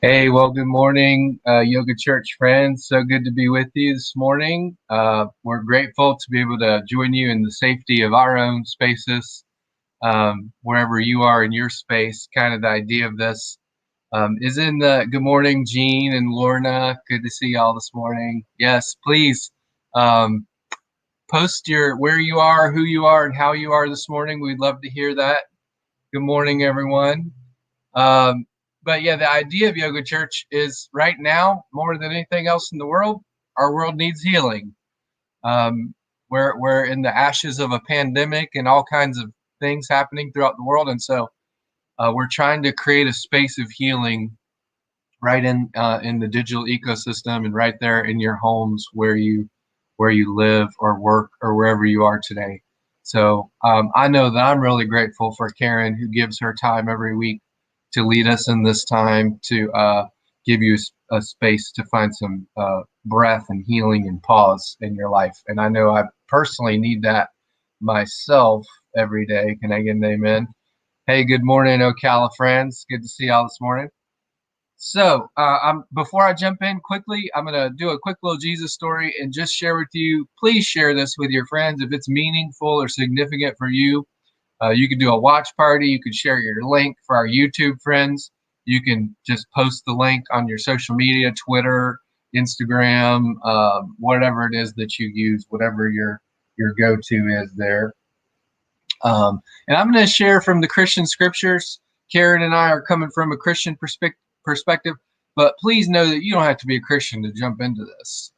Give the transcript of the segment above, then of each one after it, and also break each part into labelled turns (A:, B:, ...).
A: Hey, well, good morning, Yoga Church friends. So good to be with you this morning. We're grateful to be able to join you in the safety of our own spaces, wherever you are in your space. Kind of the idea of this is in the good morning, Jean and Lorna. Good to see y'all this morning. Yes, please um, post where you are, who you are, and how you are this morning. We'd love to hear that. Good morning, everyone. Um, but yeah, the idea of Yoga Church is right now, more than anything else in the world, our world needs healing. Um, we're in the ashes of a pandemic and all kinds of things happening throughout the world. And so we're trying to create a space of healing right in the digital ecosystem and right there in your homes where you live or work or wherever you are today. So I know that I'm really grateful for Karen, who gives her time every week to lead us in this time to give you a space to find some breath and healing and pause in your life. And I know I personally need that myself every day. Can I get an amen? Hey, good morning, Ocala friends. Good to see y'all this morning. So, before I jump in quickly, I'm going to do a quick little Jesus story and just share with you. Please share this with your friends if it's meaningful or significant for you. You can do a watch party. You can share your link for our YouTube friends. You can just post the link on your social media, Twitter, Instagram, whatever it is that you use, whatever your go-to is there. And I'm going to share from the Christian scriptures. Karen and I are coming from a Christian perspective, but please know that you don't have to be a Christian to jump into this.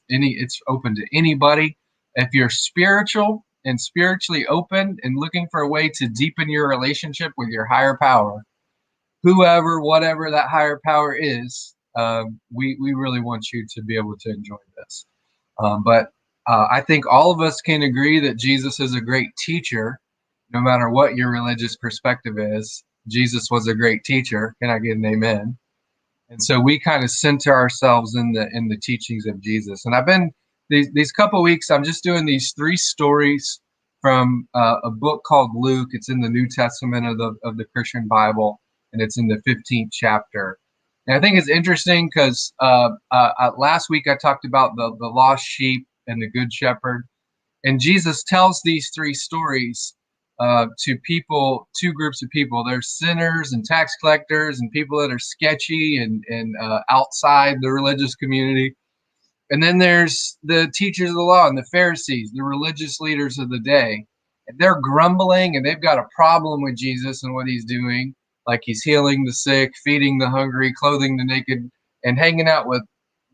A: It's open to anybody. If you're spiritual and spiritually open and looking for a way to deepen your relationship with your higher power, whoever, whatever that higher power is, we really want you to be able to enjoy this. But I think all of us can agree that Jesus is a great teacher, no matter what your religious perspective is. Jesus was a great teacher. Can I get an amen? And so we kind of center ourselves in the teachings of Jesus. And I've been these couple of weeks. I'm just doing these three stories from a book called Luke. It's in the New Testament of the Christian Bible, and it's in the 15th chapter. And I think it's interesting because last week I talked about the lost sheep and the good shepherd, and Jesus tells these three stories to people, two groups of people. There's sinners and tax collectors and people that are sketchy and outside the religious community. And then there's the teachers of the law and the Pharisees, the religious leaders of the day. And they're grumbling and they've got a problem with Jesus and what he's doing. Like he's healing the sick, feeding the hungry, clothing the naked, and hanging out with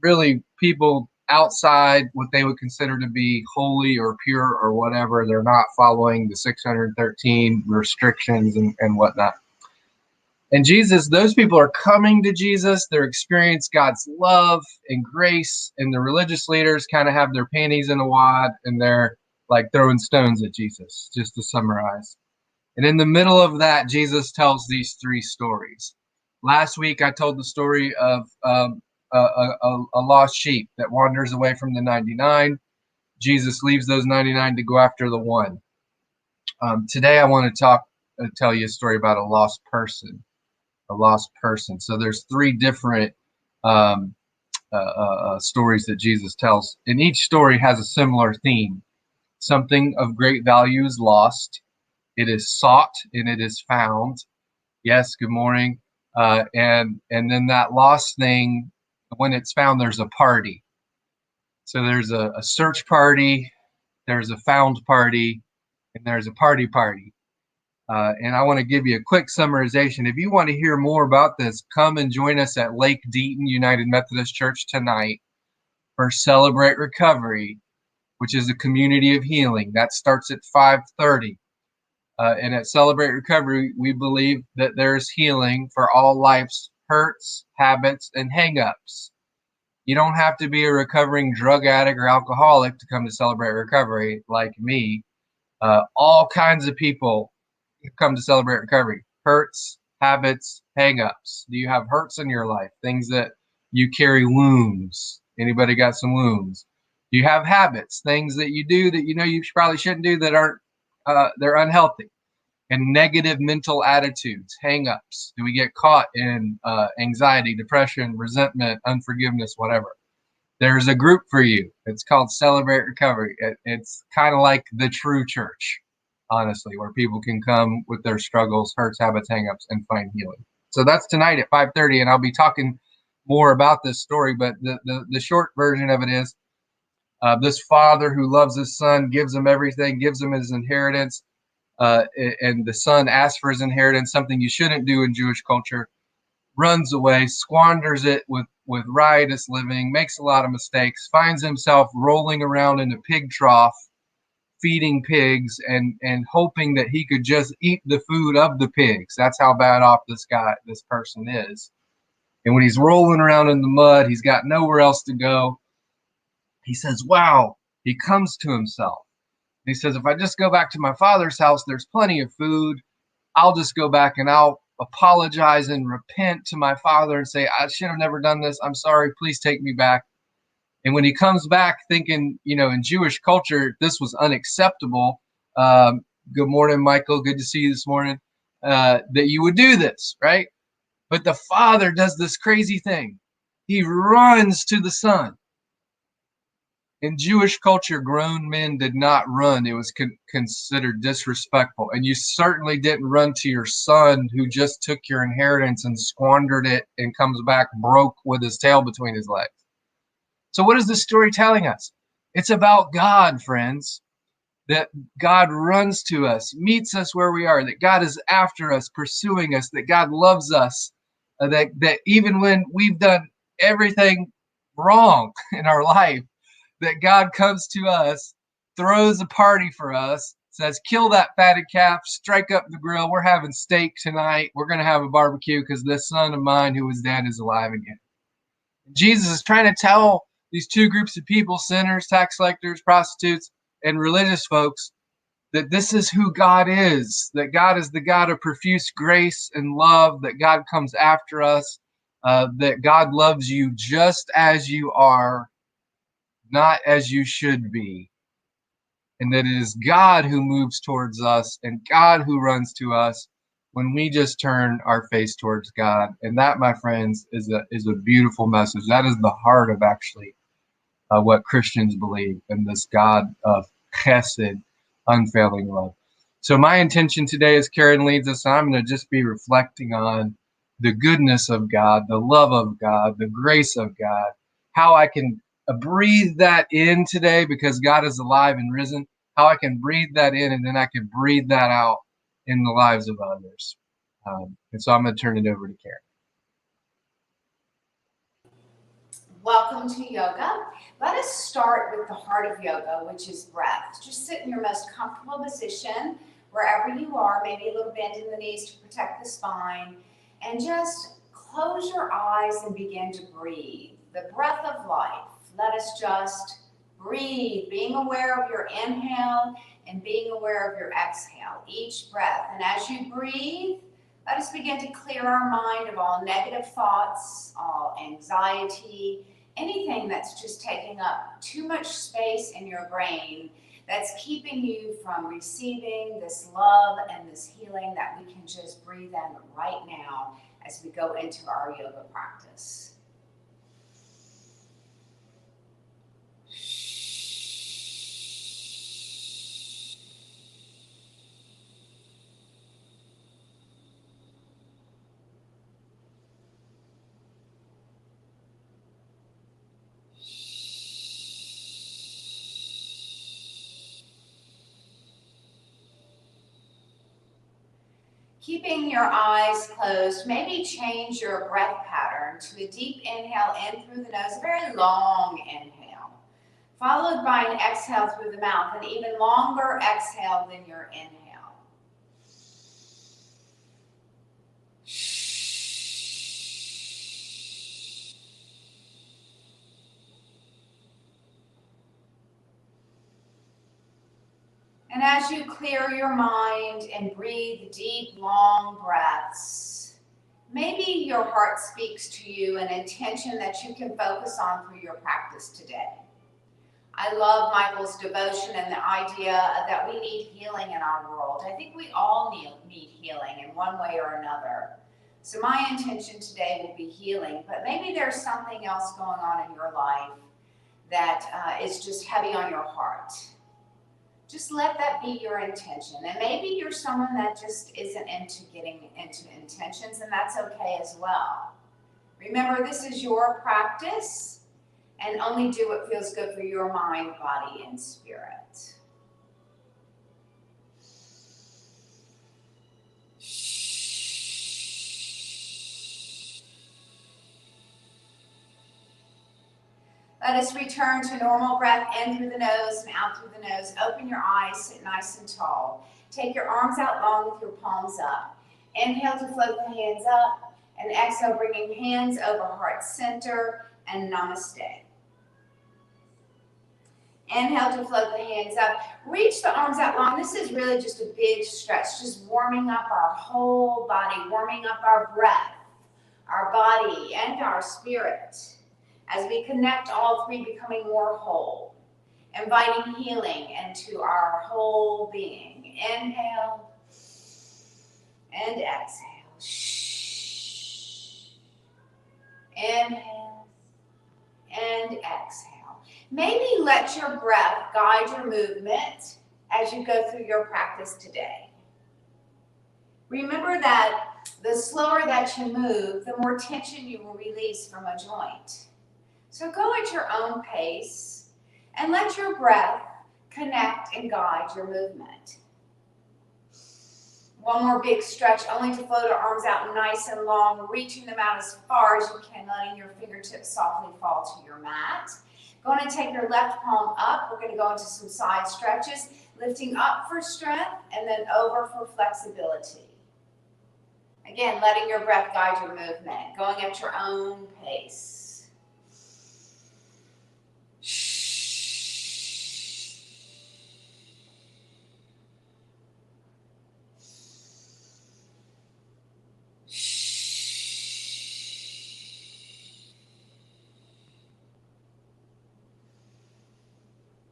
A: really people outside what they would consider to be holy or pure or whatever. They're not following the 613 restrictions and whatnot. And Jesus, those people are coming to Jesus. They're experiencing God's love and grace, and the religious leaders kind of have their panties in a wad and they're like throwing stones at Jesus, just to summarize. And in the middle of that, Jesus tells these three stories. Last week, I told the story of a lost sheep that wanders away from the 99. Jesus leaves those 99 to go after the one. Today, I want to tell you a story about a lost person. So there's three different stories that Jesus tells, and each story has a similar theme. Something of great value is lost. It is sought and it is found. Yes, good morning. And then that lost thing, when it's found, there's a party. So there's a search party, there's a found party, and there's a party. And I want to give you a quick summarization. If you want to hear more about this, come and join us at Lake Deaton United Methodist Church tonight for Celebrate Recovery, which is a community of healing. That starts at 5:30. And at Celebrate Recovery, we believe that there is healing for all life's hurts, habits, and hang-ups. You don't have to be a recovering drug addict or alcoholic to come to Celebrate Recovery like me. All kinds of people come to Celebrate Recovery. Hurts, habits, hang-ups. Do you have hurts in your life? Things that you carry, wounds. Anybody got some wounds? Do you have habits? Things that you do that you know you probably shouldn't do that aren't they're unhealthy. and negative mental attitudes, hang-ups? Do we get caught in anxiety, depression, resentment, unforgiveness, whatever? There's a group for you. It's called Celebrate Recovery. It's kind of like the true church, honestly, where people can come with their struggles, hurts, habits, hang-ups, and find healing. So that's tonight at 5:30, and I'll be talking more about this story, but the short version of it is this father who loves his son, gives him everything, gives him his inheritance, and the son asks for his inheritance, something you shouldn't do in Jewish culture, runs away, squanders it with riotous living, makes a lot of mistakes, finds himself rolling around in a pig trough, feeding pigs and hoping that he could just eat the food of the pigs. That's how bad off this person is. And when he's rolling around in the mud, he's got nowhere else to go. He says, wow, he comes to himself. He says, if I just go back to my father's house, there's plenty of food. I'll just go back and I'll apologize and repent to my father and say, I should have never done this. I'm sorry. Please take me back. And when he comes back thinking, in Jewish culture, this was unacceptable. Good morning, Michael. Good to see you this morning. That you would do this, right? But the father does this crazy thing. He runs to the son. In Jewish culture, grown men did not run. It was considered disrespectful. And you certainly didn't run to your son who just took your inheritance and squandered it and comes back broke with his tail between his legs. So what is this story telling us? It's about God, friends, that God runs to us, meets us where we are, that God is after us, pursuing us, that God loves us, that even when we've done everything wrong in our life, that God comes to us, throws a party for us, says, kill that fatted calf, strike up the grill. We're having steak tonight. We're going to have a barbecue because this son of mine who was dead is alive again. Jesus is trying to tell these two groups of people, sinners, tax collectors, prostitutes, and religious folks, that this is who God is, that God is the God of profuse grace and love, that God comes after us, that God loves you just as you are, not as you should be, and that it is God who moves towards us and God who runs to us when we just turn our face towards God. And that, my friends, is a beautiful message. That is the heart of actually what Christians believe in this God of chesed, unfailing love. So my intention today, as Karen leads us, I'm going to just be reflecting on the goodness of God, the love of God, the grace of God, how I can breathe that in today because God is alive and risen, how I can breathe that in and then I can breathe that out in the lives of others. And so I'm going to turn it over to Karen.
B: Welcome to yoga. Let us start with the heart of yoga, which is breath. Just sit in your most comfortable position, wherever you are, maybe a little bend in the knees to protect the spine, and just close your eyes and begin to breathe. The breath of life. Let us just breathe, being aware of your inhale and being aware of your exhale, each breath. And as you breathe, let us begin to clear our mind of all negative thoughts, all anxiety, anything that's just taking up too much space in your brain that's keeping you from receiving this love and this healing that we can just breathe in right now as we go into our yoga practice. Keeping your eyes closed, maybe change your breath pattern to a deep inhale in through the nose, a very long inhale, followed by an exhale through the mouth, an even longer exhale than your inhale. And as you clear your mind and breathe deep, long breaths, maybe your heart speaks to you an intention that you can focus on for your practice today. I love Michael's devotion and the idea that we need healing in our world. I think we all need healing in one way or another. So my intention today will be healing, but maybe there's something else going on in your life that is just heavy on your heart. Just let that be your intention. And maybe you're someone that just isn't into getting into intentions, and that's okay as well. Remember, this is your practice, and only do what feels good for your mind, body, and spirit. Let us return to normal breath in through the nose and out through the nose. Open your eyes, sit nice and tall. Take your arms out long with your palms up. Inhale to float the hands up, and exhale, bringing hands over heart center, and namaste. Inhale to float the hands up. Reach the arms out long. This is really just a big stretch, just warming up our whole body, warming up our breath, our body, and our spirit. As we connect all three, becoming more whole, inviting healing into our whole being. Inhale and exhale. Inhale and exhale. Maybe let your breath guide your movement as you go through your practice today. Remember that the slower that you move, the more tension you will release from a joint. So go at your own pace and let your breath connect and guide your movement. One more big stretch, only to float our arms out nice and long, reaching them out as far as you can, letting your fingertips softly fall to your mat. Going to take your left palm up. We're going to go into some side stretches, lifting up for strength and then over for flexibility. Again, letting your breath guide your movement, going at your own pace.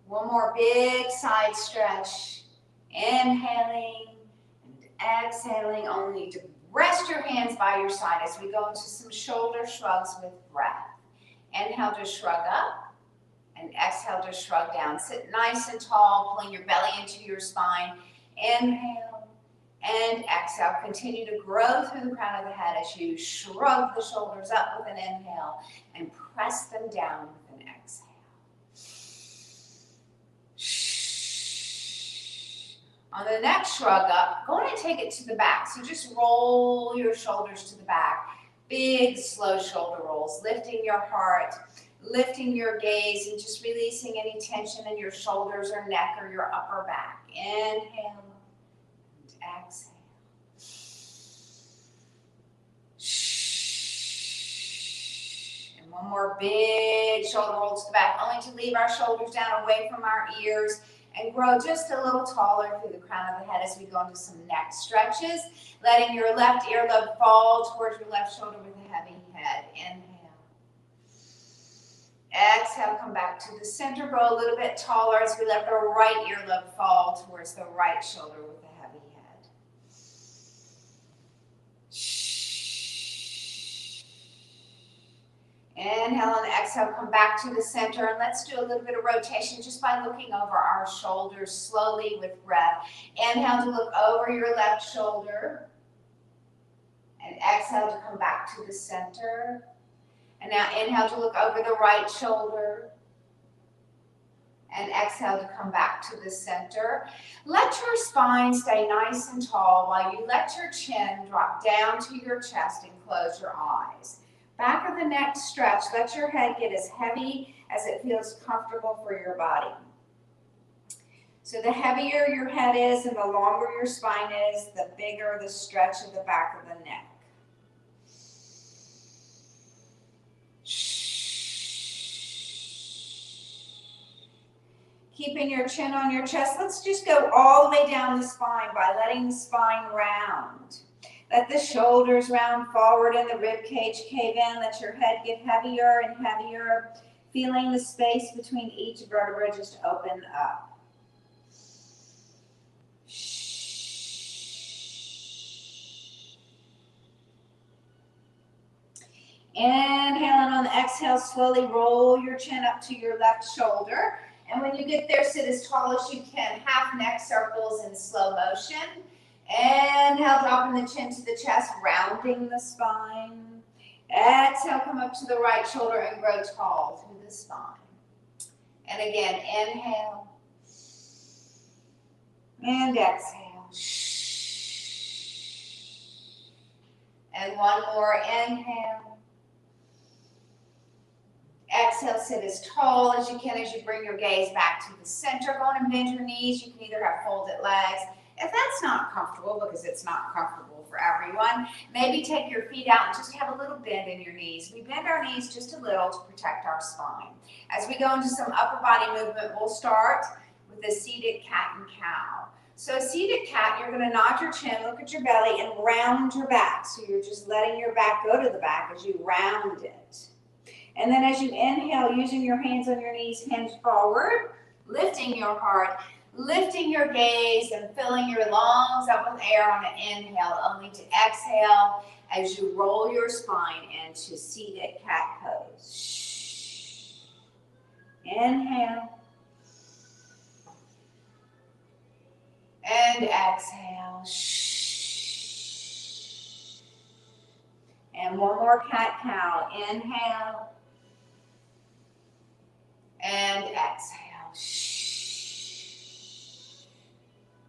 B: One more big side stretch. Inhaling and exhaling, only to rest your hands by your side as we go into some shoulder shrugs with breath. Inhale to shrug up and exhale to shrug down. Sit nice and tall, pulling your belly into your spine. Inhale and exhale. Continue to grow through the crown of the head as you shrug the shoulders up with an inhale and press them down with an exhale. On the next shrug up, go ahead and take it to the back. So just roll your shoulders to the back. Big, slow shoulder rolls, lifting your heart, lifting your gaze, and just releasing any tension in your shoulders or neck or your upper back. Inhale and exhale. And one more big shoulder roll to the back, only to leave our shoulders down away from our ears and grow just a little taller through the crown of the head as we go into some neck stretches, letting your left earlobe fall towards your left shoulder with a heavy head. Inhale. Exhale, come back to the center, grow a little bit taller as we let the right earlobe fall towards the right shoulder with a heavy head. Inhale and exhale, come back to the center, and let's do a little bit of rotation just by looking over our shoulders slowly with breath. Inhale to look over your left shoulder, and exhale to come back to the center. And now inhale to look over the right shoulder, and exhale to come back to the center. Let your spine stay nice and tall while you let your chin drop down to your chest and close your eyes. Back of the neck stretch, let your head get as heavy as it feels comfortable for your body. So the heavier your head is and the longer your spine is, the bigger the stretch of the back of the neck. Keeping your chin on your chest, let's just go all the way down the spine by letting the spine round. Let the shoulders round forward and the rib cage cave in. Let your head get heavier and heavier. feeling the space between each vertebra just open up. Inhale, and on the exhale, slowly roll your chin up to your left shoulder. And when you get there, sit as tall as you can, half neck circles in slow motion. Inhale, dropping the chin to the chest, rounding the spine. Exhale, come up to the right shoulder and grow tall through the spine. And again, inhale. And exhale. And one more, inhale. Exhale, sit as tall as you can as you bring your gaze back to the center. Go on and bend your knees. You can either have folded legs. If that's not comfortable, because it's not comfortable for everyone, maybe take your feet out and just have a little bend in your knees. We bend our knees just a little to protect our spine. As we go into some upper body movement, we'll start with a seated cat and cow. So seated cat, you're going to nod your chin, look at your belly, and round your back. So you're just letting your back go to the back as you round it. And then as you inhale, using your hands on your knees, hinge forward, lifting your heart, lifting your gaze, and filling your lungs up with air on an inhale, only to exhale as you roll your spine into seated cat pose. Inhale. And exhale. And one more cat-cow. Inhale. And exhale.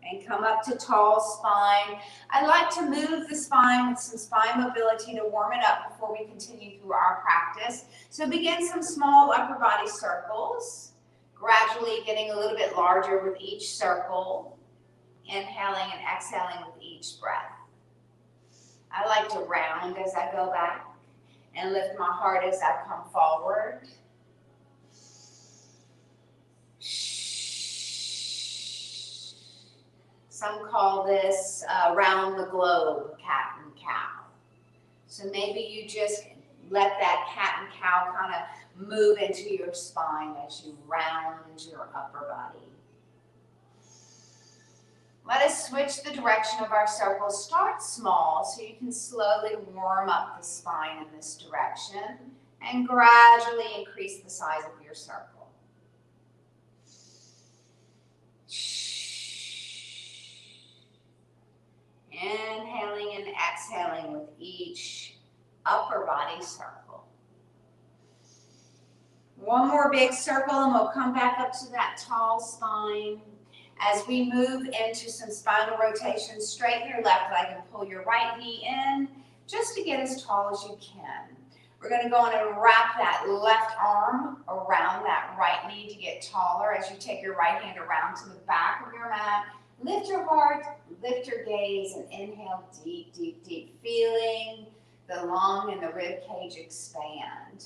B: And come up to tall spine. I like to move the spine with some spine mobility to warm it up before we continue through our practice. So begin some small upper body circles, gradually getting a little bit larger with each circle, inhaling and exhaling with each breath. I like to round as I go back and lift my heart as I come forward. Some call this round the globe, cat and cow. So maybe you just let that cat and cow kind of move into your spine as you round your upper body. Let us switch the direction of our circle. Start small so you can slowly warm up the spine in this direction and gradually increase the size of your circle. Inhaling and exhaling with each upper body circle. One more big circle and we'll come back up to that tall spine. As we move into some spinal rotation, straighten your left leg and pull your right knee in just to get as tall as you can. We're going to go on and wrap that left arm around that right knee to get taller as you take your right hand around to the back of your mat. Lift your heart, lift your gaze, and inhale deep, deep, deep, feeling the lung and the rib cage expand.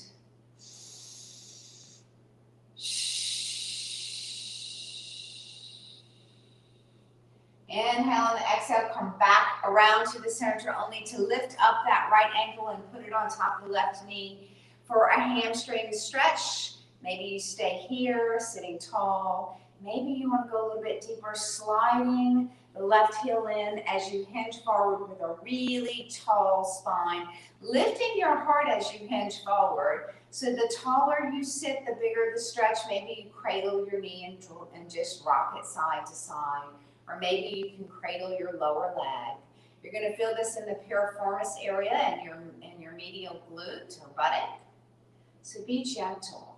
B: Inhale and exhale, come back around to the center, only to lift up that right ankle and put it on top of the left knee for a hamstring stretch. Maybe you stay here, sitting tall. Maybe you want to go a little bit deeper, sliding the left heel in as you hinge forward with a really tall spine, lifting your heart as you hinge forward. So the taller you sit, the bigger the stretch. Maybe you cradle your knee and just rock it side to side. Or maybe you can cradle your lower leg. You're going to feel this in the piriformis area and your medial glute or buttock. So be gentle.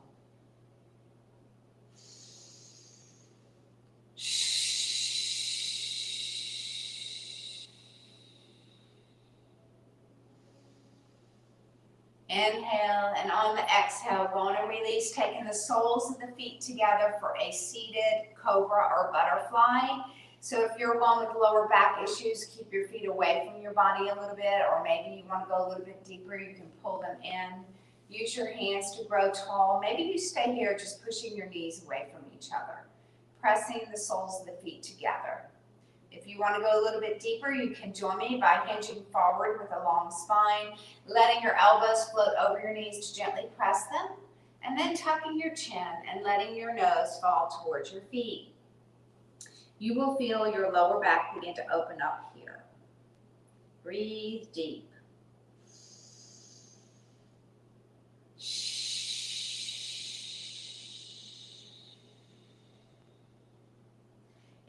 B: Inhale, and on the exhale, go on and release, taking the soles of the feet together for a seated cobra or butterfly. So if you're one with lower back issues, keep your feet away from your body a little bit, or maybe you want to go a little bit deeper, you can pull them in. Use your hands to grow tall. Maybe you stay here just pushing your knees away from each other, pressing the soles of the feet together. If you want to go a little bit deeper, you can join me by hinging forward with a long spine, letting your elbows float over your knees to gently press them. And then tucking your chin and letting your nose fall towards your feet. You will feel your lower back begin to open up here. Breathe deep.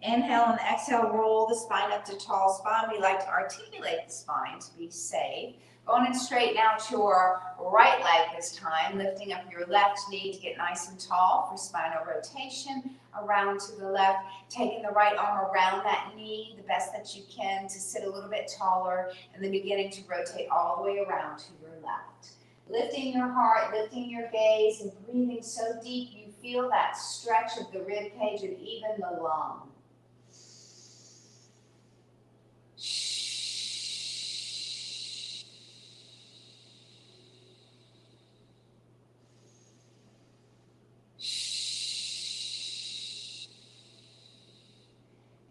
B: Inhale and exhale, roll the spine up to tall spine. We like to articulate the spine to be safe. Going in straight now to your right leg this time, lifting up your left knee to get nice and tall for spinal rotation. Around to the left, taking the right arm around that knee the best that you can to sit a little bit taller, and then beginning to rotate all the way around to your left. Lifting your heart, lifting your gaze, and breathing so deep you feel that stretch of the rib cage and even the lung.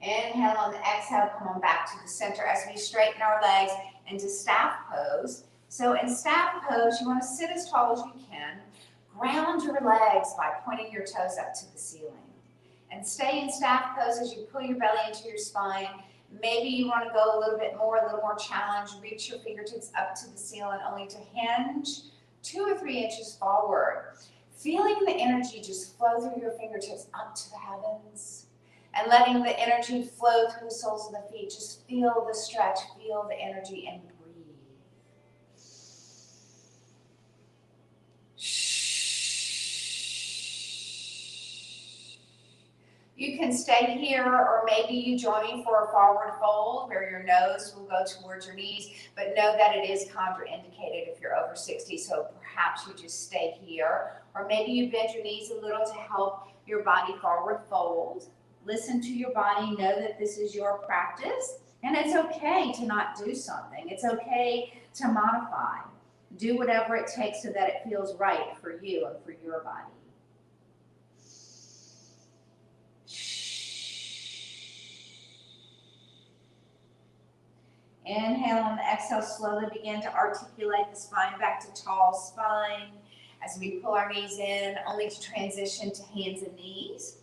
B: Inhale and exhale, come on back to the center as we straighten our legs into staff pose. So in staff pose, you want to sit as tall as you can. Ground your legs by pointing your toes up to the ceiling. And stay in staff pose as you pull your belly into your spine. Maybe you want to go a little bit more, a little more challenge. Reach your fingertips up to the ceiling only to hinge 2 or 3 inches forward. Feeling the energy just flow through your fingertips up to the heavens. And letting the energy flow through the soles of the feet. Just feel the stretch, feel the energy, and breathe. You can stay here, or maybe you join me for a forward fold where your nose will go towards your knees, but know that it is contraindicated if you're over 60, so perhaps you just stay here. Or maybe you bend your knees a little to help your body forward fold. Listen to your body, know that this is your practice, and it's okay to not do something. It's okay to modify. Do whatever it takes so that it feels right for you and for your body. Inhale and exhale, slowly begin to articulate the spine back to tall spine as we pull our knees in, only to transition to hands and knees.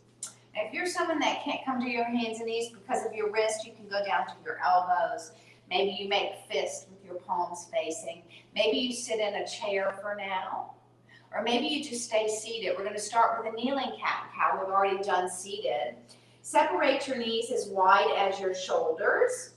B: If you're someone that can't come to your hands and knees because of your wrist, you can go down to your elbows. Maybe you make fists with your palms facing. Maybe you sit in a chair for now. Or maybe you just stay seated. We're going to start with a kneeling cat-cow. We've already done seated. Separate your knees as wide as your shoulders.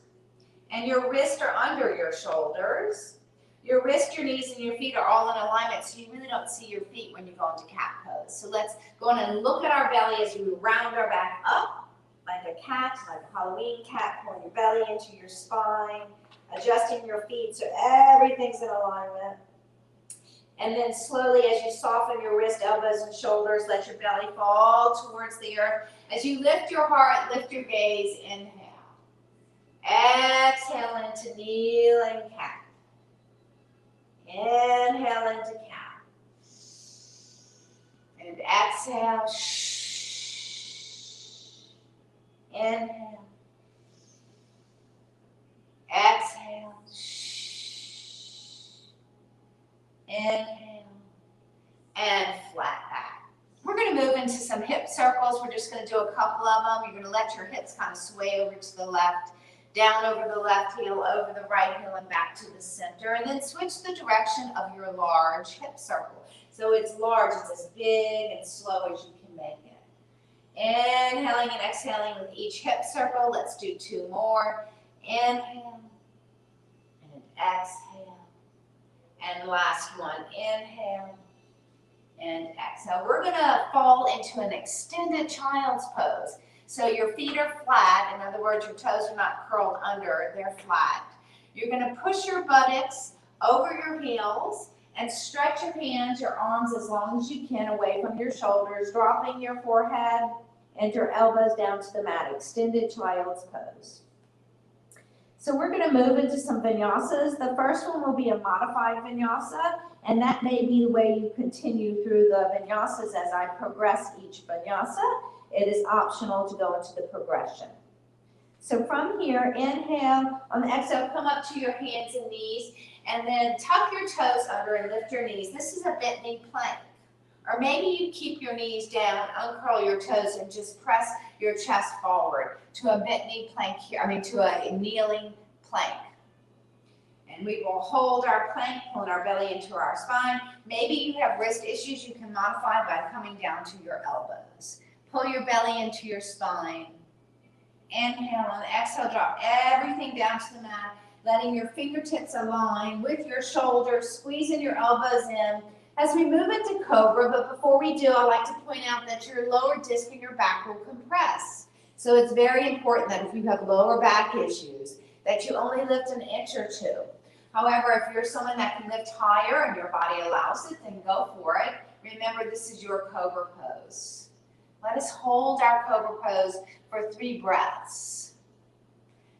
B: And your wrists are under your shoulders. Your wrist, your knees, and your feet are all in alignment, so you really don't see your feet when you go into cat pose. So let's go on and look at our belly as we round our back up, like a cat, like a Halloween cat, pulling your belly into your spine, adjusting your feet so everything's in alignment. And then slowly, as you soften your wrist, elbows, and shoulders, let your belly fall towards the earth. As you lift your heart, lift your gaze, inhale. Exhale into kneeling cat. Inhale into cat. And exhale. Inhale. Exhale. Inhale. And flat back. We're going to move into some hip circles. We're just going to do a couple of them. You're going to let your hips kind of sway over to the left. Down over the left heel, over the right heel, and back to the center. And then switch the direction of your large hip circle. So it's large, it's as big and slow as you can make it. Inhaling and exhaling with each hip circle. Let's do 2 more. Inhale and exhale. And last one, inhale and exhale. We're going to fall into an extended child's pose. So your feet are flat. In other words, your toes are not curled under, they're flat. You're going to push your buttocks over your heels and stretch your hands, your arms as long as you can away from your shoulders, dropping your forehead and your elbows down to the mat. Extended child's pose. So we're going to move into some vinyasas. The first one will be a modified vinyasa, and that may be the way you continue through the vinyasas as I progress each vinyasa. It is optional to go into the progression. So from here, inhale. On the exhale, come up to your hands and knees, and then tuck your toes under and lift your knees. This is a bent knee plank. Or maybe you keep your knees down, uncurl your toes, and just press your chest forward to a bent knee plank here, to a kneeling plank. And we will hold our plank, pulling our belly into our spine. Maybe you have wrist issues you can modify by coming down to your elbows. Pull your belly into your spine. Inhale and exhale, drop everything down to the mat, letting your fingertips align with your shoulders, squeezing your elbows in. As we move into Cobra, but before we do, I like to point out that your lower disc in your back will compress. So it's very important that if you have lower back issues, that you only lift an inch or two. However, if you're someone that can lift higher and your body allows it, then go for it. Remember, this is your Cobra pose. Let us hold our Cobra pose for 3 breaths.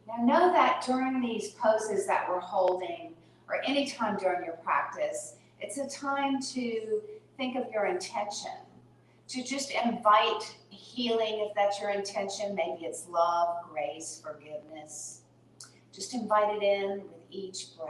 B: Now know that during these poses that we're holding, or any time during your practice, it's a time to think of your intention, to just invite healing if that's your intention. Maybe it's love, grace, forgiveness. Just invite it in with each breath.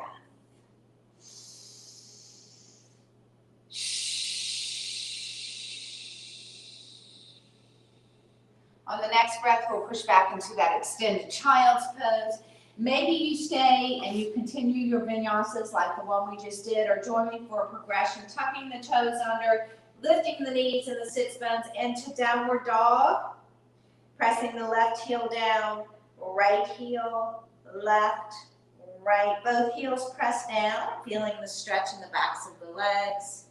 B: On the next breath, we'll push back into that extended child's pose. Maybe you stay and you continue your vinyasas like the one we just did, or join me for a progression, tucking the toes under, lifting the knees and the sits bones into downward dog, pressing the left heel down, right heel, left, right. Both heels press down, feeling the stretch in the backs of the legs.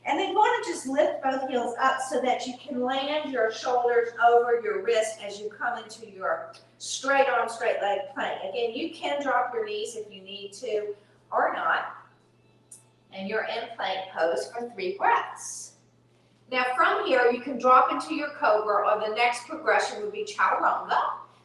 B: And then going to just lift both heels up so that you can land your shoulders over your wrist as you come into your straight arm, straight leg plank. Again, you can drop your knees if you need to or not. And you're in plank pose for 3 breaths. Now from here, you can drop into your Cobra, or the next progression would be Chaturanga.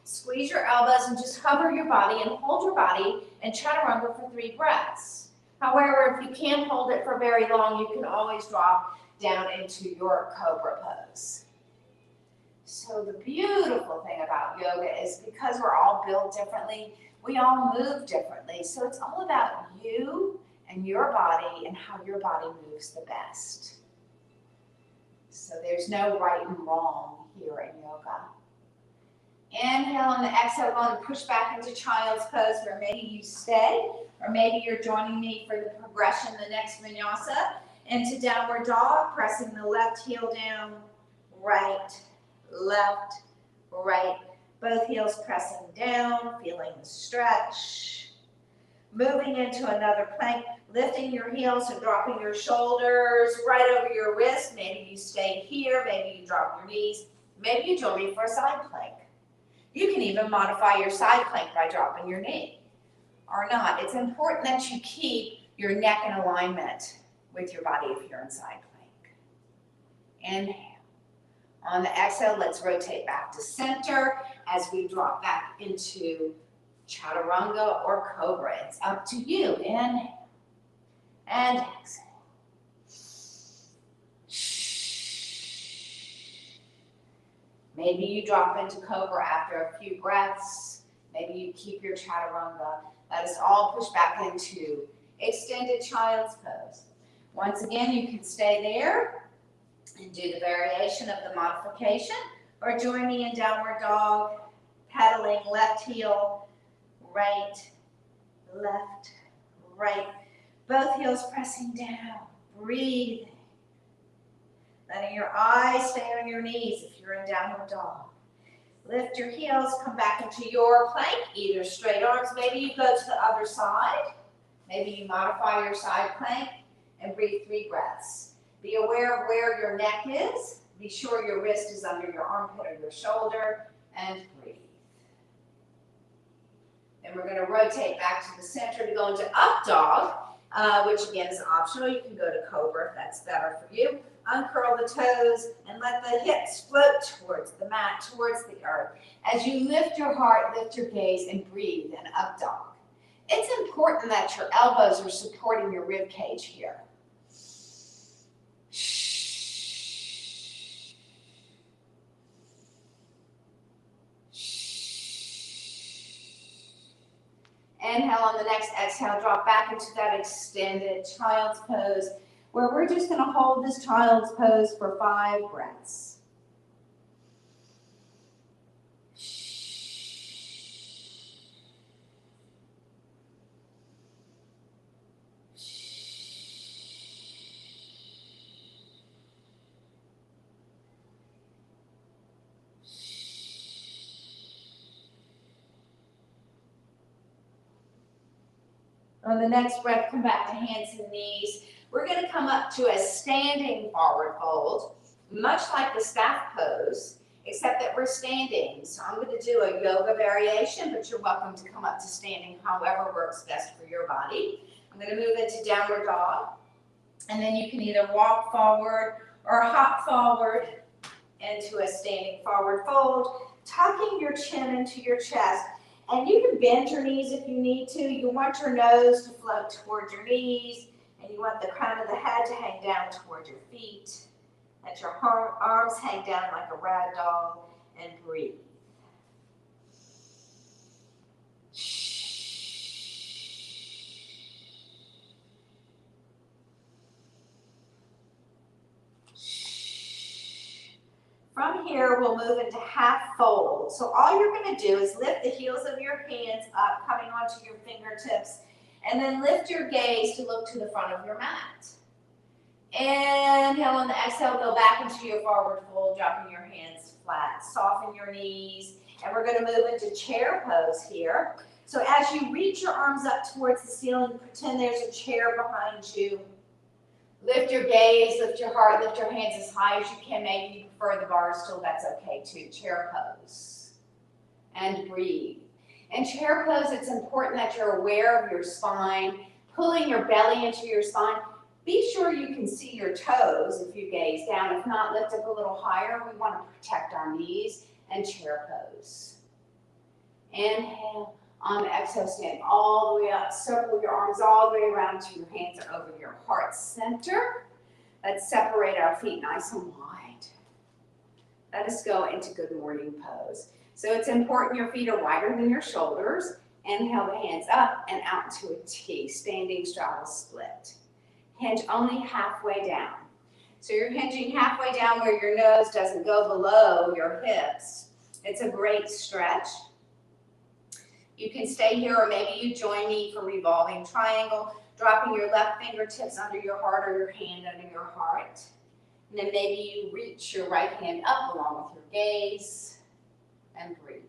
B: Squeeze your elbows and just hover your body and hold your body in Chaturanga for 3 breaths. However, if you can't hold it for very long, you can always drop down into your Cobra pose. So the beautiful thing about yoga is because we're all built differently, we all move differently. So it's all about you and your body and how your body moves the best. So there's no right and wrong here in yoga. Inhale on the exhale, going to push back into child's pose, where maybe you stay, or maybe you're joining me for the progression, the next vinyasa, into downward dog, pressing the left heel down, right, left, right. Both heels pressing down, feeling the stretch. Moving into another plank, lifting your heels and dropping your shoulders right over your wrist. Maybe you stay here, maybe you drop your knees, maybe you join me for a side plank. You can even modify your side plank by dropping your knee or not. It's important that you keep your neck in alignment with your body if you're in side plank. Inhale. On the exhale, let's rotate back to center as we drop back into Chaturanga or Cobra. It's up to you. Inhale and exhale. Maybe you drop into Cobra after a few breaths. Maybe you keep your Chaturanga. Let us all push back into extended child's pose. Once again, you can stay there and do the variation of the modification, or join me in downward dog, pedaling left heel, right, left, right. Both heels pressing down, breathing. Letting your eyes stay on your knees if you're in downward dog. Lift your heels, come back into your plank, either straight arms. Maybe you go to the other side. Maybe you modify your side plank and breathe 3 breaths. Be aware of where your neck is. Be sure your wrist is under your armpit or your shoulder, and breathe. Then we're going to rotate back to the center to go into up dog, which again is optional. You can go to Cobra if that's better for you. Uncurl the toes and let the hips float towards the mat, towards the earth. As you lift your heart, lift your gaze, and breathe in up dog. It's important that your elbows are supporting your rib cage here. Inhale on the next exhale, drop back into that extended child's pose. where we're just going to hold this child's pose for 5 breaths. On the next breath, come back to hands and knees. We're going to come up to a standing forward fold, much like the staff pose, except that we're standing. So I'm going to do a yoga variation, but you're welcome to come up to standing however works best for your body. I'm going to move into downward dog, and then you can either walk forward or hop forward into a standing forward fold, tucking your chin into your chest. And you can bend your knees if you need to. You want your nose to float toward your knees, and you want the crown of the head to hang down toward your feet. Let your arms hang down like a rag doll, and breathe. From here, we'll move into half fold. So all you're going to do is lift the heels of your hands up, coming onto your fingertips, and then lift your gaze to look to the front of your mat. Inhale on the exhale, go back into your forward fold, dropping your hands flat. Soften your knees, and we're going to move into chair pose here. So as you reach your arms up towards the ceiling, pretend there's a chair behind you. Lift your gaze, lift your heart, lift your hands as high as you can. Maybe you prefer the bar stool, that's okay too. Chair pose. And breathe. In chair pose, it's important that you're aware of your spine, pulling your belly into your spine. Be sure you can see your toes if you gaze down. If not, lift up a little higher. We want to protect our knees. And chair pose. Inhale. On the exhale, stand all the way up. Circle your arms all the way around till your hands are over your heart center. Let's separate our feet nice and wide. Let us go into good morning pose. So it's important your feet are wider than your shoulders. Inhale the hands up and out to a T, standing straddle split. Hinge only halfway down. So you're hinging halfway down where your nose doesn't go below your hips. It's a great stretch. You can stay here, or maybe you join me for revolving triangle, dropping your left fingertips under your heart or your hand under your heart. And then maybe you reach your right hand up along with your gaze and breathe.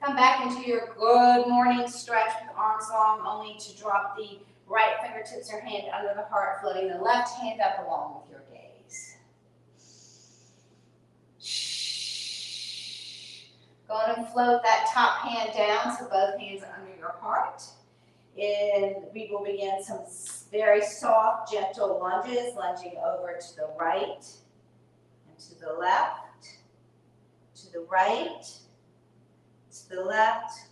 B: Come back into your good morning stretch with arms long, only to drop the right fingertips or hand under the heart, floating the left hand up along with your gaze. Go ahead and float that top hand down so both hands are under your heart. And we will begin some very soft, gentle lunges, lunging over to the right and to the left, to the right, to the left,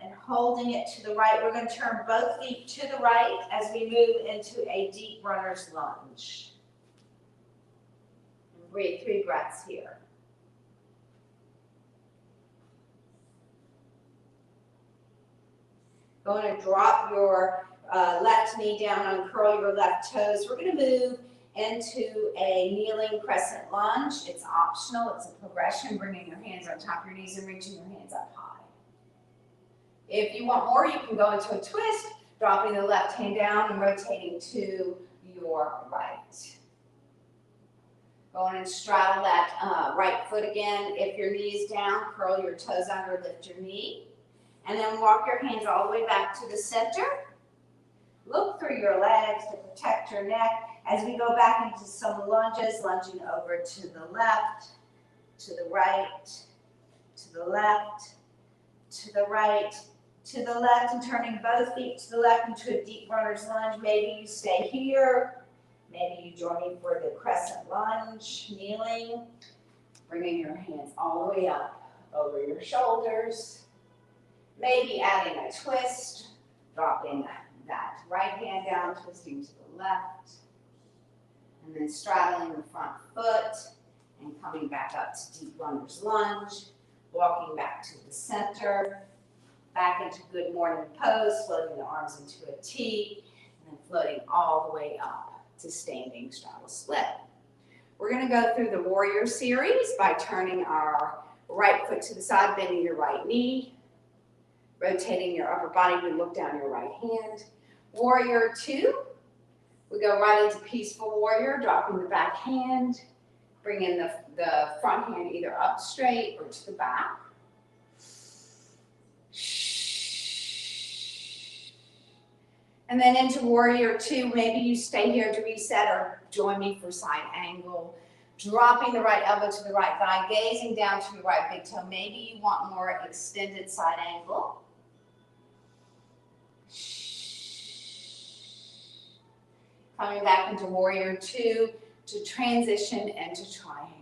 B: and holding it to the right. We're going to turn both feet to the right as we move into a deep runner's lunge. And breathe 3 breaths here. Going to drop your left knee down, uncurl your left toes. We're going to move into a kneeling crescent lunge. It's optional. It's a progression, bringing your hands on top of your knees and reaching your hands up high. If you want more, you can go into a twist, dropping the left hand down and rotating to your right. Go on and straddle that right foot again. If your knee is down, curl your toes under, lift your knee. And then walk your hands all the way back to the center. Look through your legs to protect your neck as we go back into some lunges, lunging over to the left, to the right, to the left, to the right, to the left, and turning both feet to the left into a deep runner's lunge. Maybe you stay here. Maybe you join me for the crescent lunge, kneeling, bringing your hands all the way up over your shoulders. Maybe adding a twist, dropping that right hand down, twisting to the left, and then straddling the front foot and coming back up to deep runner's lunge, walking back to the center, Back into good morning pose, floating the arms into a T, and then floating all the way up to standing straddle split. We're going to go through the warrior series by turning our right foot to the side, bending your right knee, rotating your upper body to look down your right hand. Warrior 2, we go right into peaceful warrior, dropping the back hand, bringing the front hand either up straight or to the back. And then into warrior 2, maybe you stay here to reset or join me for side angle. Dropping the right elbow to the right thigh, gazing down to your right big toe. Maybe you want more extended side angle. Coming back into warrior 2 to transition into triangle.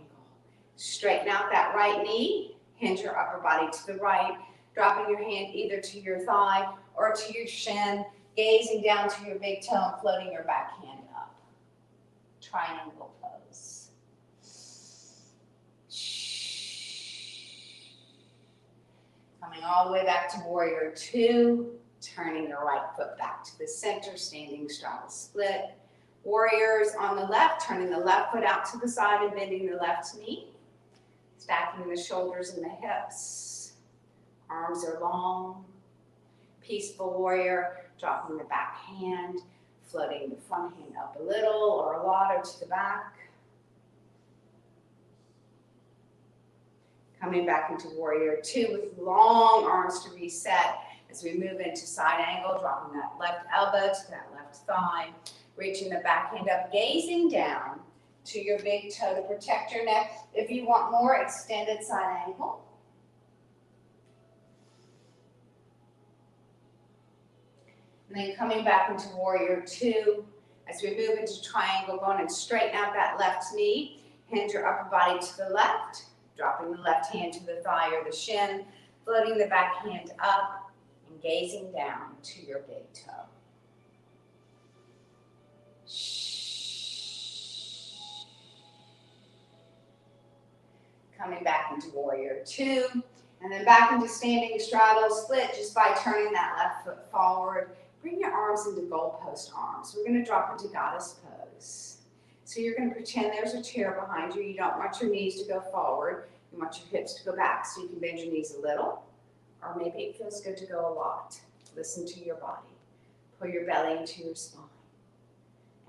B: Straighten out that right knee, hinge your upper body to the right, dropping your hand either to your thigh or to your shin, gazing down to your big toe and floating your back hand up. Triangle pose. Coming all the way back to warrior 2, turning your right foot back to the center, standing straddle split. Warriors on the left, turning the left foot out to the side and bending the left knee. Stacking the shoulders and the hips. Arms are long. Peaceful warrior, dropping the back hand, floating the front hand up a little or a lot or to the back. Coming back into warrior 2 with long arms to reset as we move into side angle, dropping that left elbow to that left thigh, reaching the back hand up, gazing down to your big toe to protect your neck. If you want more extended side angle. And then coming back into warrior 2, as we move into triangle, going and straighten out that left knee, hinge your upper body to the left, dropping the left hand to the thigh or the shin, floating the back hand up and gazing down to your big toe. Coming back into warrior 2, and then back into standing straddle split just by turning that left foot forward. Bring your arms into goalpost arms. We're going to drop into goddess pose. So you're going to pretend there's a chair behind you. You don't want your knees to go forward. You want your hips to go back, so you can bend your knees a little, or maybe it feels good to go a lot. Listen to your body. Pull your belly into your spine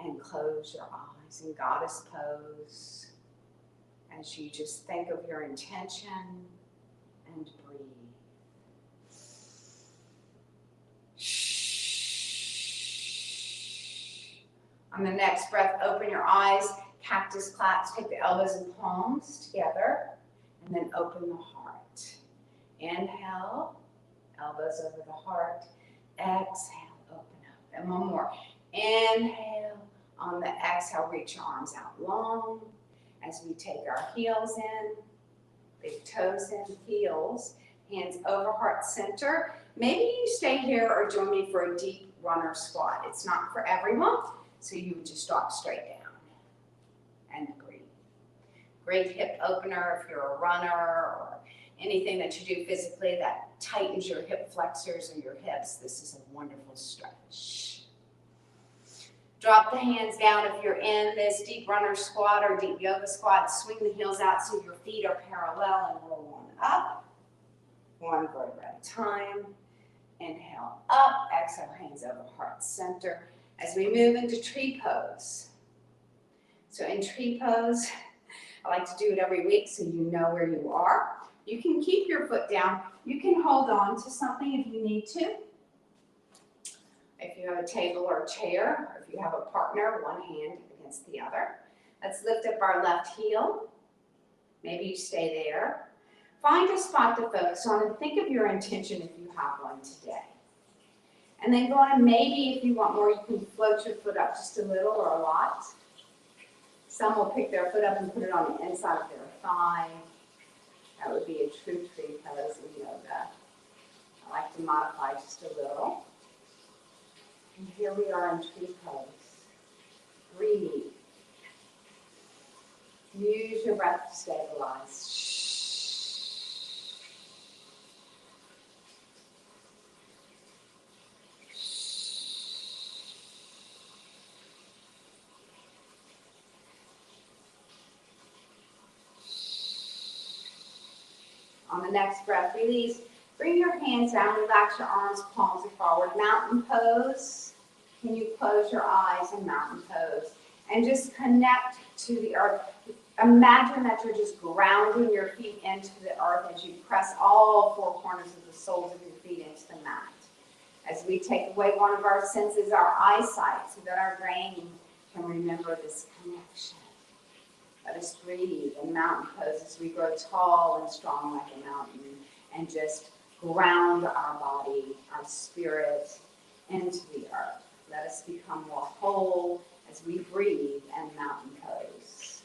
B: and close your eyes in goddess pose as you just think of your intention and breathe. On the next breath, open your eyes, cactus claps, take the elbows and palms together, and then open the heart. Inhale, elbows over the heart. Exhale, open up. And one more. Inhale. On the exhale, reach your arms out long as we take our heels in, big toes in, heels, hands over heart center. Maybe you stay here or join me for a deep runner squat. It's not for everyone, so you would just drop straight down and breathe. Great hip opener if you're a runner or anything that you do physically that tightens your hip flexors or your hips. This is a wonderful stretch. Drop the hands down if you're in this deep runner squat or deep yoga squat. Swing the heels out so your feet are parallel and roll on up. One vertebra at a time. Inhale up, exhale, hands over heart center. As we move into tree pose. So in tree pose, I like to do it every week so you know where you are. You can keep your foot down. You can hold on to something if you need to. If you have a table or a chair, or if you have a partner, one hand against the other. Let's lift up our left heel. Maybe you stay there. Find a spot to focus on and think of your intention if you have one today. And then go on and maybe if you want more, you can float your foot up just a little or a lot. Some will pick their foot up and put it on the inside of their thigh. That would be a true tree pose in yoga. I like to modify just a little. And here we are in tree pose. Breathe. Use your breath to stabilize. On the next breath, release. Bring your hands down, relax your arms, palms are forward. Mountain pose. Can you close your eyes in mountain pose? And just connect to the earth. Imagine that you're just grounding your feet into the earth as you press all four corners of the soles of your feet into the mat. As we take away one of our senses, our eyesight, so that our brain can remember this connection. Let us breathe in mountain pose as we grow tall and strong like a mountain and just ground our body, our spirit into the earth. Let us become more whole as we breathe in mountain pose.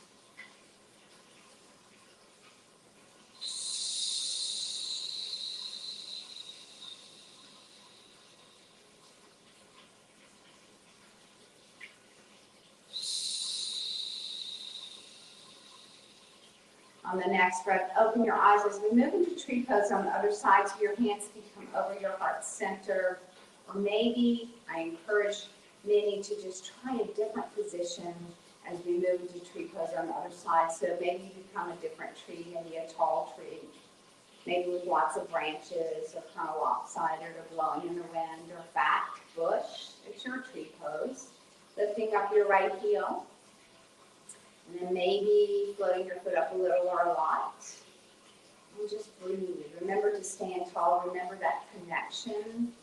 B: On the next breath, open your eyes as we move into tree pose on the other side, so your hands can come over your heart center. Or maybe I encourage many to just try a different position as we move into tree pose on the other side. So maybe you become a different tree, maybe a tall tree, maybe with lots of branches or kind of lopsided or blowing in the wind or fat bush. It's your tree pose. Lifting up your right heel. And then maybe floating your foot up a little or a lot. And just breathe. Remember to stand tall. Remember that connection,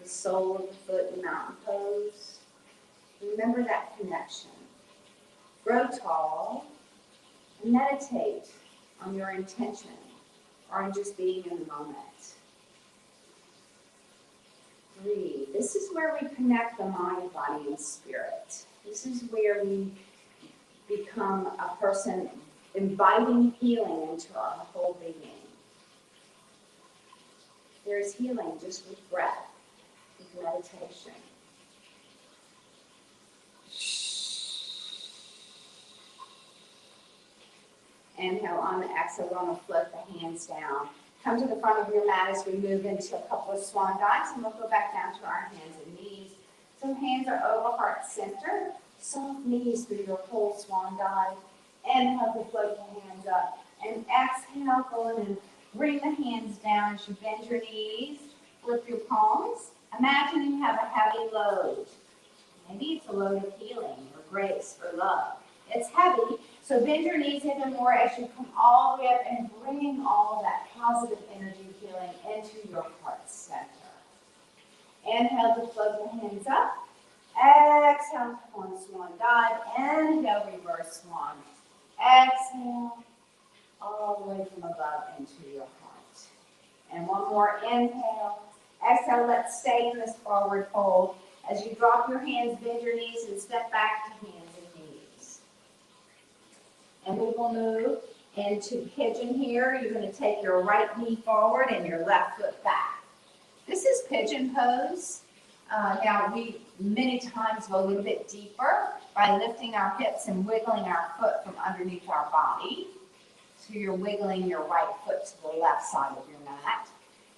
B: the sole of the foot in mountain pose. Remember that connection. Grow tall and meditate on your intention or on just being in the moment. Breathe. This is where we connect the mind, body, and spirit. This is where we become a person inviting healing into our whole being. There is healing just with breath, with meditation. Inhale, on the exhale, we're going to float the hands down. Come to the front of your mat as we move into a couple of swan dives, and we'll go back down to our hands and knees. So hands are over heart center. Soft knees through your whole swan dive. Inhale to float the hands up. And exhale, go in and bring the hands down as you bend your knees. Lift your palms. Imagine you have a heavy load. Maybe it's a load of healing or grace or love. It's heavy, so bend your knees even more as you come all the way up and bring all that positive energy healing into your heart center. Inhale to float the hands up. Exhale, come on, swan dive. Inhale, reverse swan. Exhale, all the way from above into your heart. And one more inhale. Exhale, let's stay in this forward fold. As you drop your hands, bend your knees and step back to hands and knees. And we will move into pigeon here. You're going to take your right knee forward and your left foot back. This is pigeon pose. Now we many times go a little bit deeper by lifting our hips and wiggling our foot from underneath our body. So you're wiggling your right foot to the left side of your mat,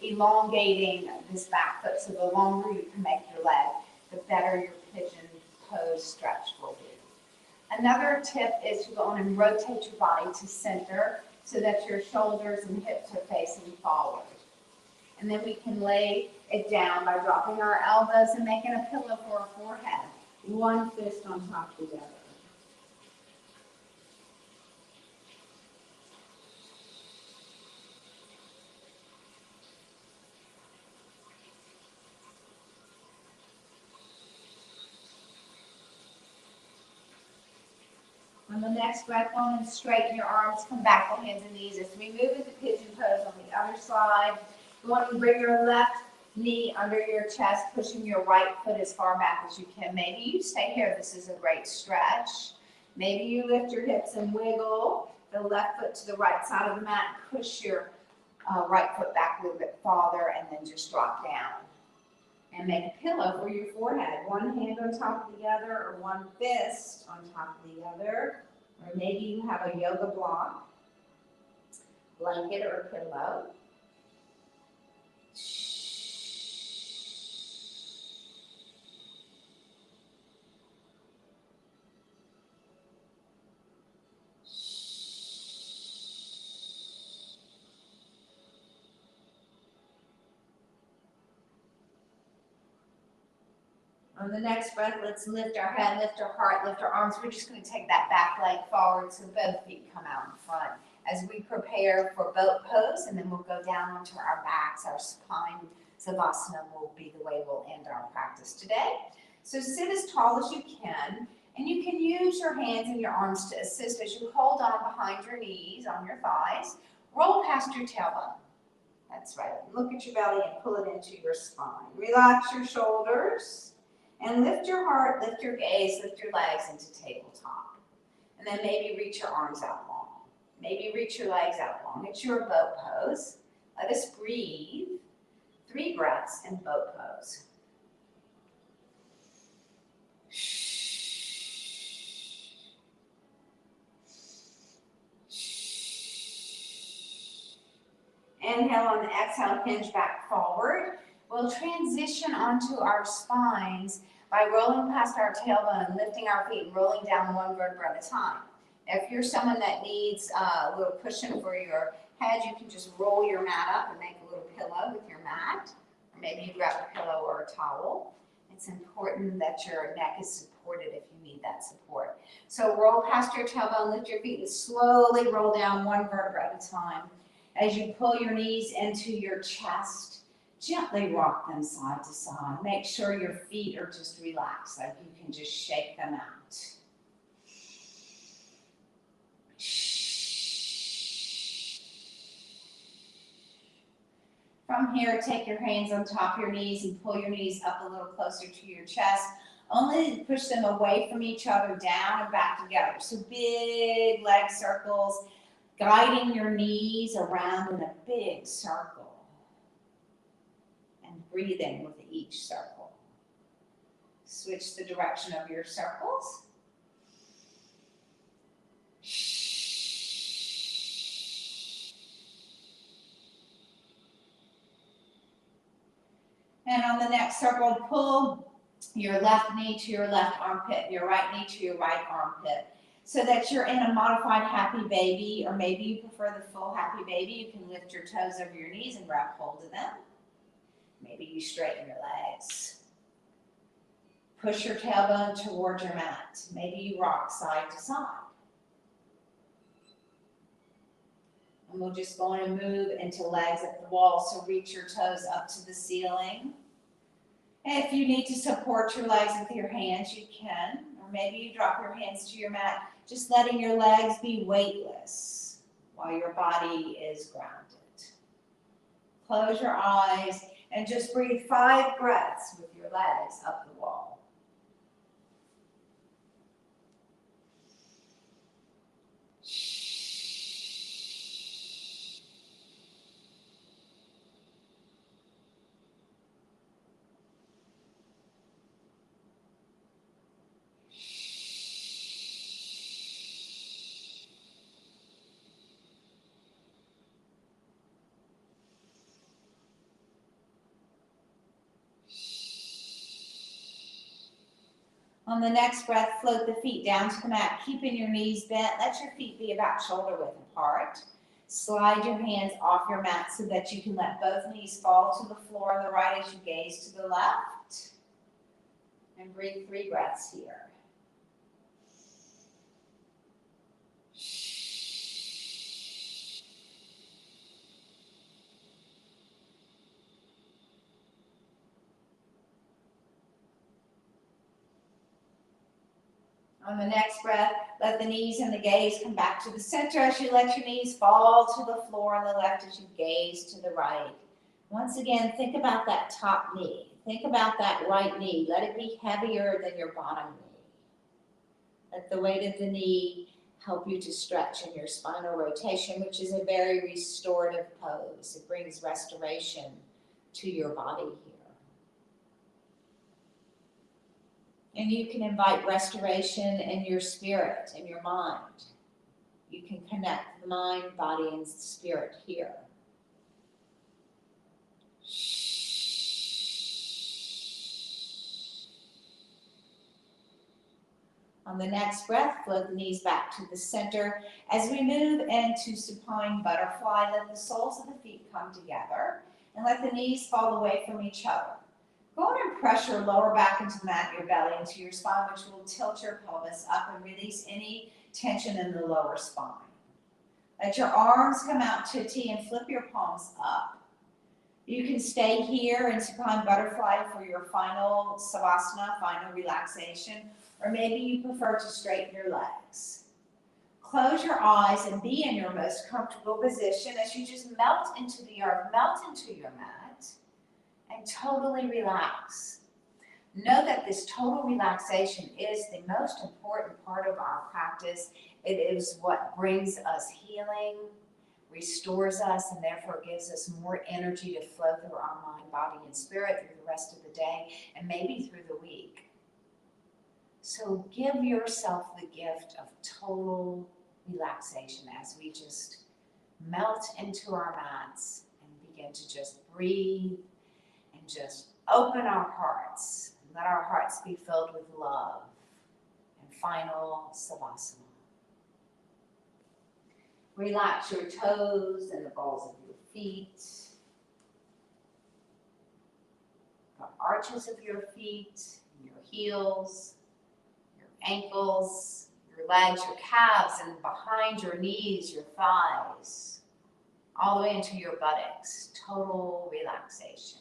B: elongating this back foot, so the longer you can make your leg, the better your pigeon pose stretch will be. Another tip is to go on and rotate your body to center so that your shoulders and hips are facing forward. And then we can lay it down by dropping our elbows and making a pillow for our forehead. One fist on top of the other. On the next breath, go on and straighten your arms, come back on hands and knees. As we move into pigeon pose on the other side, go on and bring your left knee under your chest, pushing your right foot as far back as you can. Maybe you stay here. This is a great stretch. Maybe you lift your hips and wiggle the left foot to the right side of the mat. Push your right foot back a little bit farther and then just drop down. And make a pillow for your forehead. One hand on top of the other or one fist on top of the other. Or maybe you have a yoga block, blanket or pillow. On the next breath, let's lift our head, lift our heart, lift our arms. We're just going to take that back leg forward so both feet come out in front as we prepare for boat pose, and then we'll go down onto our backs. Our spine savasana will be the way we'll end our practice today. So sit as tall as you can, and you can use your hands and your arms to assist as you hold on behind your knees, on your thighs. Roll past your tailbone. That's right. Look at your belly and pull it into your spine. Relax your shoulders. And lift your heart, lift your gaze, lift your legs into tabletop. And then maybe reach your arms out long. Maybe reach your legs out long. It's your boat pose. Let us breathe. 3 breaths in boat pose. Inhale on the exhale, hinge back forward. We'll transition onto our spines by rolling past our tailbone, lifting our feet, and rolling down one vertebra at a time. If you're someone that needs a little cushion for your head, you can just roll your mat up and make a little pillow with your mat. Or maybe you grab a pillow or a towel. It's important that your neck is supported if you need that support. So roll past your tailbone, lift your feet, and slowly roll down one vertebra at a time. As you pull your knees into your chest, gently rock them side to side. Make sure your feet are just relaxed, like you can just shake them out. From here, take your hands on top of your knees and pull your knees up a little closer to your chest. Only push them away from each other, down and back together. So big leg circles, guiding your knees around in a big circle and breathing with each circle. Switch the direction of your circles. And on the next circle, pull your left knee to your left armpit, your right knee to your right armpit, so that you're in a modified happy baby, or maybe you prefer the full happy baby. You can lift your toes over your knees and grab hold of them. Maybe you straighten your legs. Push your tailbone towards your mat. Maybe you rock side to side. And we'll just go on and move into legs at the wall, so reach your toes up to the ceiling. And if you need to support your legs with your hands, you can. Or maybe you drop your hands to your mat, just letting your legs be weightless while your body is grounded. Close your eyes and just breathe 5 breaths with your legs up the wall. On the next breath, float the feet down to the mat, keeping your knees bent. Let your feet be about shoulder width apart. Slide your hands off your mat so that you can let both knees fall to the floor on the right as you gaze to the left. And breathe 3 breaths here. On the next breath, let the knees and the gaze come back to the center as you let your knees fall to the floor on the left as you gaze to the right. Once again, think about that top knee. Think about that right knee. Let it be heavier than your bottom knee. Let the weight of the knee help you to stretch in your spinal rotation, which is a very restorative pose. It brings restoration to your body here. And you can invite restoration in your spirit, in your mind. You can connect the mind, body, and spirit here. On the next breath, float the knees back to the center. As we move into supine butterfly, let the soles of the feet come together and let the knees fall away from each other. Go on and press your lower back into the mat, your belly into your spine, which will tilt your pelvis up and release any tension in the lower spine. Let your arms come out to a T and flip your palms up. You can stay here in supine butterfly for your final savasana, final relaxation, or maybe you prefer to straighten your legs. Close your eyes and be in your most comfortable position as you just melt into the earth, melt into your mat, and totally relax. Know that this total relaxation is the most important part of our practice. It is what brings us healing, restores us, and therefore gives us more energy to flow through our mind, body, and spirit through the rest of the day and maybe through the week. So give yourself the gift of total relaxation as we just melt into our mats and begin to just breathe and just open our hearts. Let our hearts be filled with love. And final savasana. Relax your toes and the balls of your feet. The arches of your feet, your heels, your ankles, your legs, your calves, and behind your knees, your thighs, all the way into your buttocks. Total relaxation.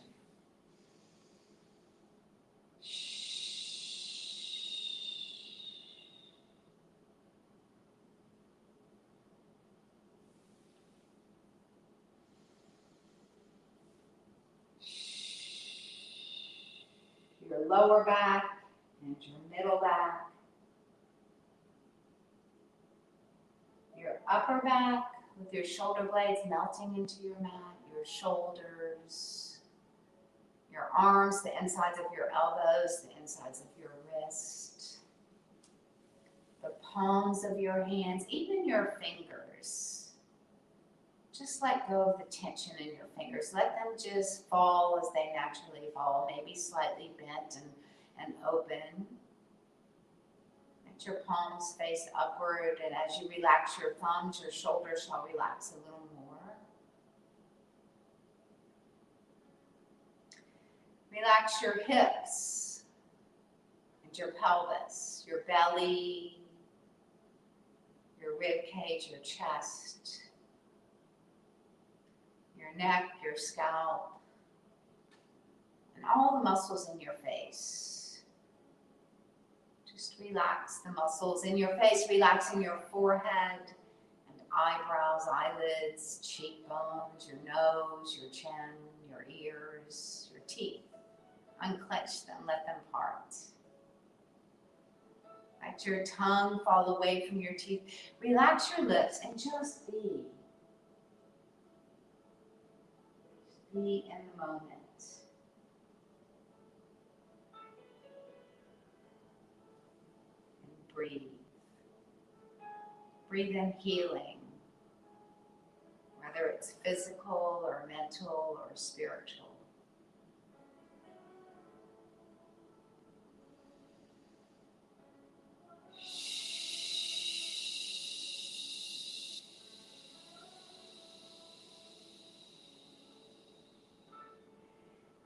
B: Your lower back and your middle back. Your upper back with your shoulder blades melting into your mat, your shoulders, your arms, the insides of your elbows, the insides of your wrist, the palms of your hands, even your fingers. Just let go of the tension in your fingers. Let them just fall as they naturally fall, maybe slightly bent and open. Let your palms face upward, and as you relax your thumbs, your shoulders shall relax a little more. Relax your hips and your pelvis, your belly, your rib cage, your chest, your neck, your scalp, and all the muscles in your face. Just relax the muscles in your face, relaxing your forehead and eyebrows, eyelids, cheekbones, your nose, your chin, your ears, your teeth. Unclench them, let them part. Let your tongue fall away from your teeth. Relax your lips and just be. Be in the moment. And breathe. Breathe in healing, whether it's physical or mental or spiritual.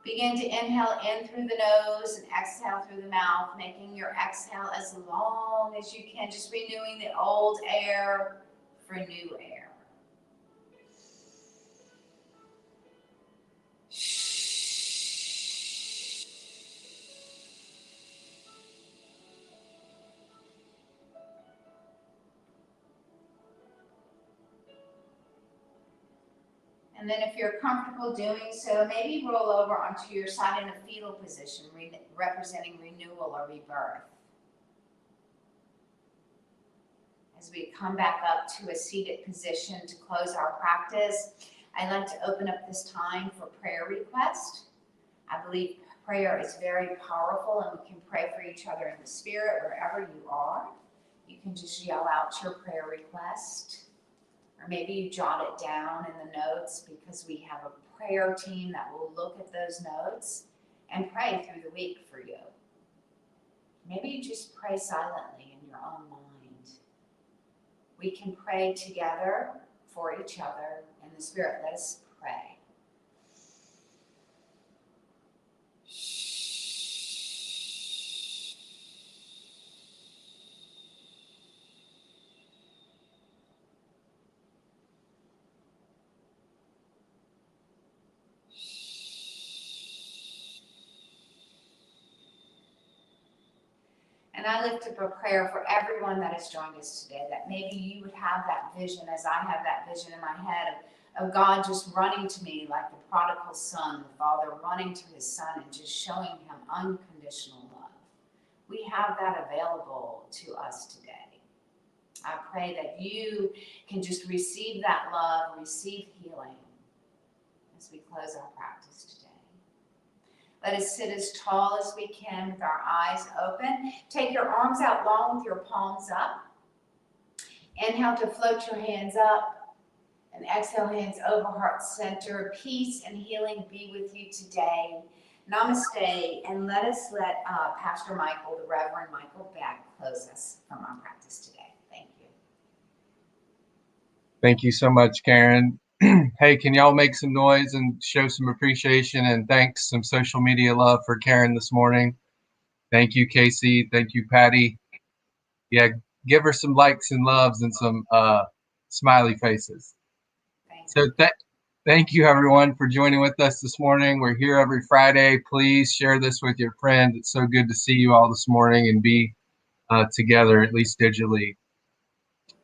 B: Begin to inhale in through the nose and exhale through the mouth, making your exhale as long as you can, just renewing the old air for new air. And then if you're comfortable doing so, maybe roll over onto your side in a fetal position, representing renewal or rebirth. As we come back up to a seated position to close our practice, I'd like to open up this time for prayer request. I believe prayer is very powerful, and we can pray for each other in the spirit wherever you are. You can just yell out your prayer request. Or maybe you jot it down in the notes, because we have a prayer team that will look at those notes and pray through the week for you. Maybe you just pray silently in your own mind. We can pray together for each other in the spirit. Let us pray. And I lift up a prayer for everyone that has joined us today, that maybe you would have that vision, as I have that vision in my head, of God just running to me like the prodigal son, the father running to his son and just showing him unconditional love. We have that available to us today. I pray that you can just receive that love, receive healing as we close our practice today. Let us sit as tall as we can with our eyes open. Take your arms out long with your palms up. Inhale to float your hands up. And exhale, hands over heart center. Peace and healing be with you today. Namaste. And let Pastor Michael, the Reverend Michael Beck, close us from our practice today. Thank you.
A: Thank you so much, Karen. Hey, can y'all make some noise and show some appreciation and thanks, some social media love for Karen this morning? Thank you, Casey. Thank you, Patty. Yeah, give her some likes and loves and some smiley faces. So thank you, everyone, for joining with us this morning. We're here every Friday. Please share this with your friends. It's so good to see you all this morning and be together, at least digitally.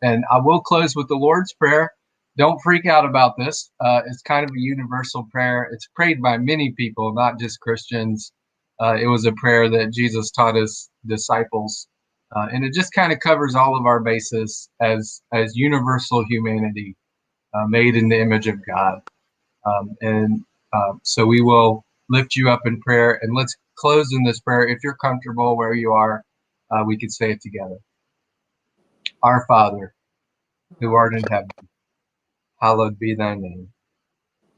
A: And I will close with the Lord's Prayer. Don't freak out about this. It's kind of a universal prayer. It's prayed by many people, not just Christians. It was a prayer that Jesus taught his disciples. And it just kind of covers all of our bases as universal humanity, made in the image of God. So we will lift you up in prayer. And let's close in this prayer. If you're comfortable where you are, we could say it together. Our Father, who art in heaven, hallowed be thy name.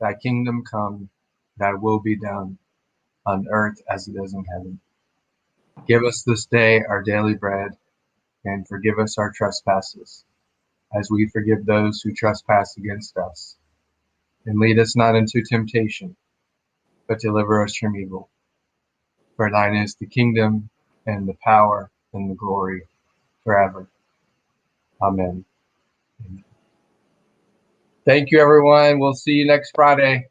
A: Thy kingdom come, thy will be done, on earth as it is in heaven. Give us this day our daily bread, and forgive us our trespasses, as we forgive those who trespass against us. And lead us not into temptation, but deliver us from evil. For thine is the kingdom, and the power, and the glory, forever. Amen. Thank you, everyone. We'll see you next Friday.